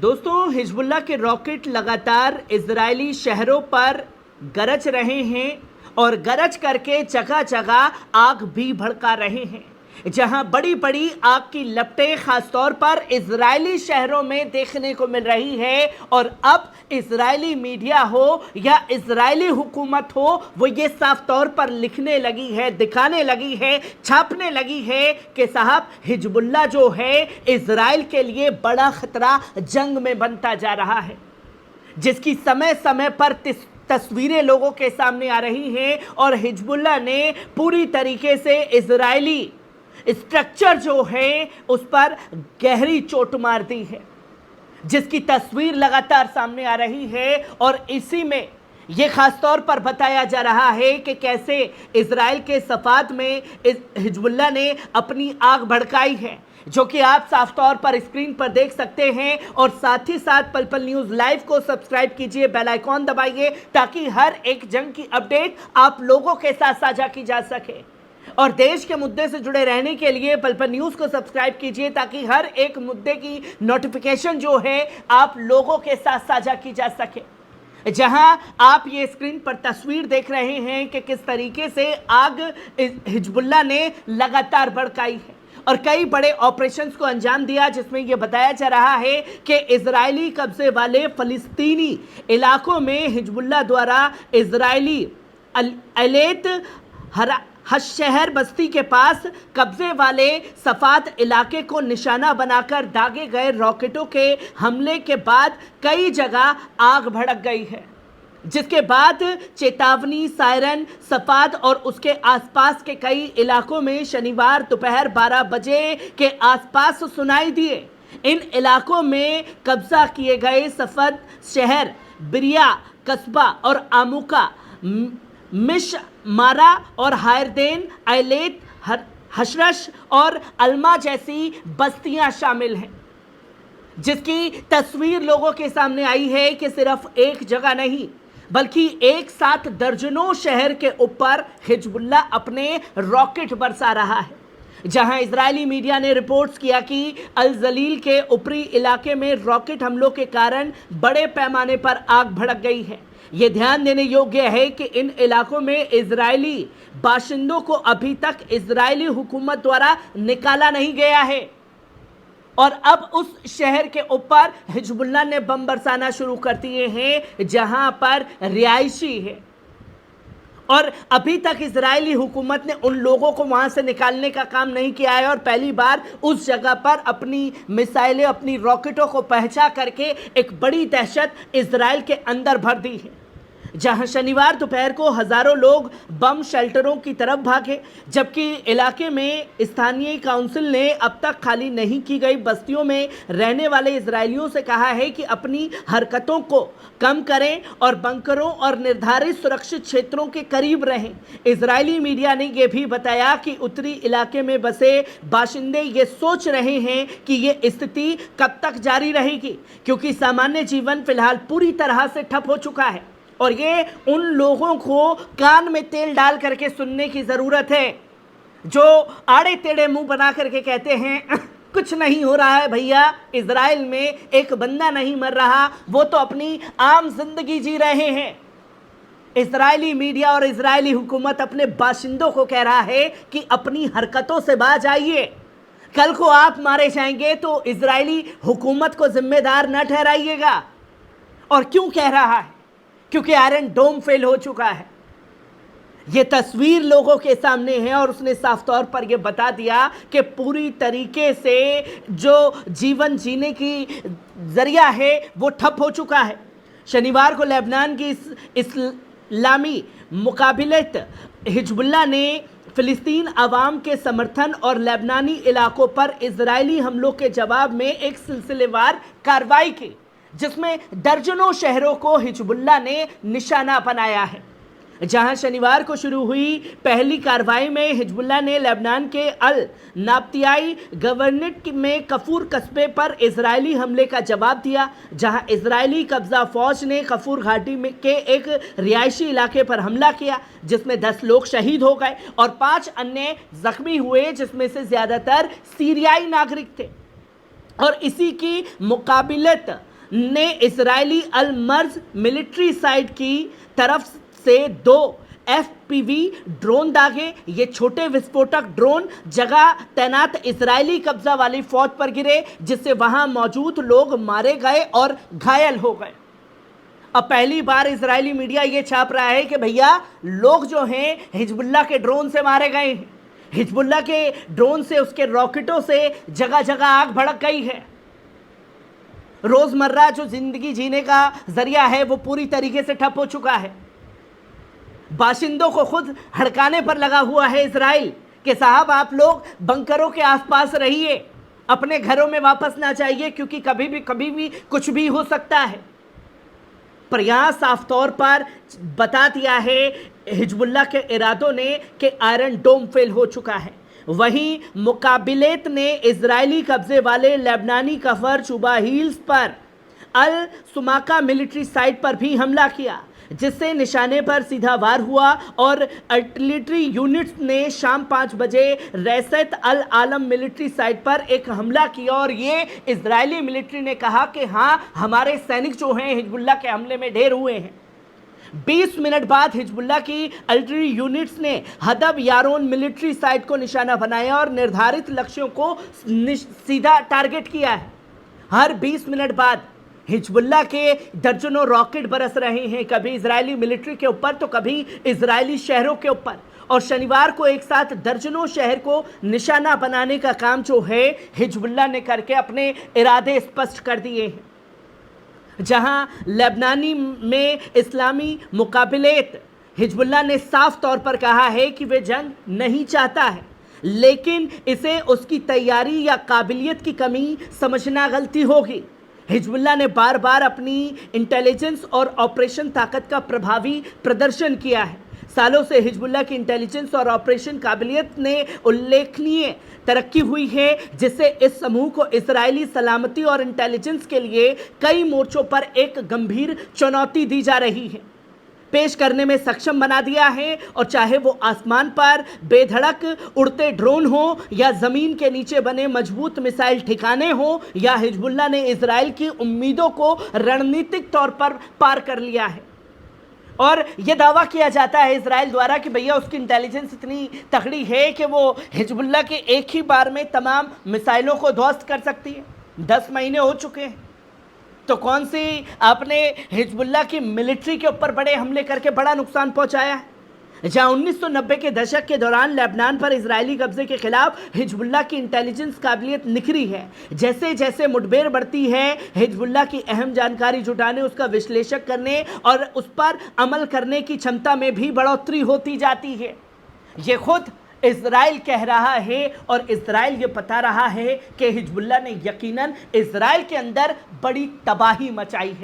दोस्तों, हिजबुल्लाह के रॉकेट लगातार इजरायली शहरों पर गरज रहे हैं और गरज करके जगह जगह आग भी भड़का रहे हैं, जहां बड़ी बड़ी आग की लपटें खासतौर पर इजरायली शहरों में देखने को मिल रही है। और अब इजरायली मीडिया हो या इजरायली हुकूमत हो, वो ये साफ तौर पर लिखने लगी है, दिखाने लगी है, छापने लगी है कि साहब हिजबुल्लाह जो है इजराइल के लिए बड़ा खतरा जंग में बनता जा रहा है, जिसकी समय समय पर तस्वीरें लोगों के सामने आ रही हैं। और हिजबुल्लाह ने पूरी तरीके से इजरायली स्ट्रक्चर जो है उस पर गहरी चोट मार दी है, जिसकी तस्वीर लगातार सामने आ रही है। और इसी में यह खासतौर पर बताया जा रहा है कि कैसे इजराइल के सफाद में हिजबुल्लाह ने अपनी आग भड़काई है, जो कि आप साफ तौर पर स्क्रीन पर देख सकते हैं। और साथ ही साथ पल पल न्यूज़ लाइव को सब्सक्राइब कीजिए, बेल आइकॉन दबाइए, ताकि हर एक जंग की अपडेट आप लोगों के साथ साझा की जा सके। और देश के मुद्दे से जुड़े रहने के लिए पल पल न्यूज़ को सब्सक्राइब कीजिए, ताकि हर एक मुद्दे की नोटिफिकेशन जो है आप लोगों के साथ साझा की जा सके। जहां आप ये स्क्रीन पर तस्वीर देख रहे हैं कि किस तरीके से आग हिजबुल्लाह ने लगातार भड़काई है और कई बड़े ऑपरेशंस को अंजाम दिया, जिसमें यह बताया जा रहा है कि इजरायली कब्जे वाले फलस्तीनी इलाकों में हिजबुल्लाह द्वारा इजरायली एलेत शहर बस्ती के पास कब्जे वाले सफाद इलाके को निशाना बनाकर दागे गए रॉकेटों के हमले के बाद कई जगह आग भड़क गई है, जिसके बाद चेतावनी सायरन सफाद और उसके आसपास के कई इलाकों में शनिवार दोपहर 12 बजे के आसपास सुनाई दिए। इन इलाकों में कब्जा किए गए सफद शहर, बिरिया कस्बा और आमुका, मिश मारा और हायरदेन, ऐलेत, हशरश और अल्मा जैसी बस्तियां शामिल हैं, जिसकी तस्वीर लोगों के सामने आई है कि सिर्फ एक जगह नहीं बल्कि एक साथ दर्जनों शहर के ऊपर हिजबुल्लाह अपने रॉकेट बरसा रहा है। जहां इजरायली मीडिया ने रिपोर्ट्स किया कि अल जलील के ऊपरी इलाके में रॉकेट हमलों के कारण बड़े पैमाने पर आग भड़क गई है। यह ध्यान देने योग्य है कि इन इलाकों में इजरायली बाशिंदों को अभी तक इजरायली हुकूमत द्वारा निकाला नहीं गया है, और अब उस शहर के ऊपर हिजबुल्लाह ने बम बरसाना शुरू कर दिए हैं जहां पर रिहायशी है। और अभी तक इजरायली हुकूमत ने उन लोगों को वहां से निकालने का काम नहीं किया है, और पहली बार उस जगह पर अपनी मिसाइलें, अपनी रॉकेटों को पहुंचा करके एक बड़ी दहशत इजराइल के अंदर भर दी है। जहां शनिवार दोपहर को हजारों लोग बम शेल्टरों की तरफ भागे, जबकि इलाके में स्थानीय काउंसिल ने अब तक खाली नहीं की गई बस्तियों में रहने वाले इजरायलियों से कहा है कि अपनी हरकतों को कम करें और बंकरों और निर्धारित सुरक्षित क्षेत्रों के करीब रहें। इजरायली मीडिया ने यह भी बताया कि उत्तरी इलाके में बसे बाशिंदे ये सोच रहे हैं कि ये स्थिति कब तक जारी रहेगी, क्योंकि सामान्य जीवन फिलहाल पूरी तरह से ठप हो चुका है। और ये उन लोगों को कान में तेल डाल करके सुनने की ज़रूरत है जो आड़े टेढ़े मुंह बना करके कहते हैं कुछ नहीं हो रहा है भैया, इजराइल में एक बंदा नहीं मर रहा, वो तो अपनी आम जिंदगी जी रहे हैं। इजरायली मीडिया और इजरायली हुकूमत अपने बाशिंदों को कह रहा है कि अपनी हरकतों से बाज आइए, कल को आप मारे जाएंगे तो इजरायली हुकूमत को जिम्मेदार न ठहराइएगा। और क्यों कह रहा है? क्योंकि आयरन डोम फेल हो चुका है। यह तस्वीर लोगों के सामने है और उसने साफ तौर पर यह बता दिया कि पूरी तरीके से जो जीवन जीने की जरिया है वो ठप हो चुका है। शनिवार को लेबनान की इस्लामी मुकाबिलत हिजबुल्लाह ने फिलिस्तीन अवाम के समर्थन और लेबनानी इलाकों पर इजरायली हमलों के जवाब में एक सिलसिलेवार कार्रवाई की, जिसमें दर्जनों शहरों को हिजबुल्लाह ने निशाना बनाया है। जहां शनिवार को शुरू हुई पहली कार्रवाई में हिजबुल्लाह ने लेबनान के अल नाब्तियाई गवर्नरेट में कफूर कस्बे पर इजरायली हमले का जवाब दिया, जहां इजरायली कब्जा फौज ने कफूर घाटी में के एक रिहायशी इलाके पर हमला किया, जिसमें 10 लोग शहीद हो गए और 5 अन्य जख्मी हुए, जिसमें से ज़्यादातर सीरियाई नागरिक थे। और इसी की मुकाबिलत ने इजरायली अल मर्ज मिलिट्री साइट की तरफ से 2 FPV ड्रोन दागे। ये छोटे विस्फोटक ड्रोन जगह तैनात इजरायली कब्जा वाली फौज पर गिरे, जिससे वहां मौजूद लोग मारे गए और घायल हो गए। अब पहली बार इजरायली मीडिया ये छाप रहा है कि भैया लोग जो हैं हिजबुल्लाह के ड्रोन से मारे गए हैं, हिजबुल्लाह के ड्रोन से, उसके रॉकेटों से जगह जगह आग भड़क गई है। रोजमर्रा जो जिंदगी जीने का जरिया है वो पूरी तरीके से ठप हो चुका है। बाशिंदों को खुद हड़काने पर लगा हुआ है इजराइल कि साहब आप लोग बंकरों के आसपास रहिए, अपने घरों में वापस ना जाइए, क्योंकि कभी भी कुछ भी हो सकता है। पर यहां साफ तौर पर बता दिया है हिजबुल्लाह के इरादों ने कि आयरन डोम फेल हो चुका है। वहीं मुकाबिलेत ने इजरायली कब्जे वाले लेबनानी कफर चुबा हिल्स पर अल सुमाका मिलिट्री साइट पर भी हमला किया, जिससे निशाने पर सीधा वार हुआ और आर्टिलरी यूनिट्स ने शाम 5 बजे रैसत अल आलम मिलिट्री साइट पर एक हमला किया। और ये इजरायली मिलिट्री ने कहा कि हाँ, हमारे सैनिक जो हैं हिजबुल्लाह के हमले में ढेर हुए हैं। 20 मिनट बाद हिजबुल्लाह की आर्टिलरी यूनिट्स ने हदब यारोन मिलिट्री साइट को निशाना बनाया और निर्धारित लक्ष्यों को सीधा टारगेट किया है। हर 20 मिनट बाद हिजबुल्लाह के दर्जनों रॉकेट बरस रहे हैं, कभी इजरायली मिलिट्री के ऊपर तो कभी इजरायली शहरों के ऊपर। और शनिवार को एक साथ दर्जनों शहर को निशाना बनाने का काम जो है हिजबुल्लाह ने करके अपने इरादे स्पष्ट कर दिए हैं। जहां लेबनानी में इस्लामी मुकाबिलेत हिजबुल्लाह ने साफ तौर पर कहा है कि वे जंग नहीं चाहता है, लेकिन इसे उसकी तैयारी या काबिलियत की कमी समझना गलती होगी। हिजबुल्लाह ने बार बार अपनी इंटेलिजेंस और ऑपरेशन ताकत का प्रभावी प्रदर्शन किया है। सालों से हिजबुल्लाह की इंटेलिजेंस और ऑपरेशन काबिलियत ने उल्लेखनीय तरक्की हुई है, जिससे इस समूह को इजरायली सलामती और इंटेलिजेंस के लिए कई मोर्चों पर एक गंभीर चुनौती दी जा रही है, पेश करने में सक्षम बना दिया है। और चाहे वो आसमान पर बेधड़क उड़ते ड्रोन हो या जमीन के नीचे बने मजबूत मिसाइल ठिकाने हो, या हिजबुल्लाह ने इजराइल की उम्मीदों को रणनीतिक तौर पर पार कर लिया है। और यह दावा किया जाता है इजराइल द्वारा कि भैया उसकी इंटेलिजेंस इतनी तगड़ी है कि वो हिजबुल्लाह के एक ही बार में तमाम मिसाइलों को ध्वस्त कर सकती है। 10 महीने हो चुके हैं, तो कौन सी आपने हिजबुल्लाह की मिलिट्री के ऊपर बड़े हमले करके बड़ा नुकसान पहुंचाया है। जहां 1990 के दशक के दौरान लेबनान पर इजरायली कब्जे के खिलाफ हिजबुल्लाह की इंटेलिजेंस काबिलियत निखरी है। जैसे जैसे मुठभेड़ बढ़ती है, हिजबुल्लाह की अहम जानकारी जुटाने, उसका विश्लेषण करने और उस पर अमल करने की क्षमता में भी बढ़ोतरी होती जाती है। ये खुद इजराइल कह रहा है और इजराइल ये बता रहा है कि हिजबुल्लाह ने यकीनन इजराइल के अंदर बड़ी तबाही मचाई है।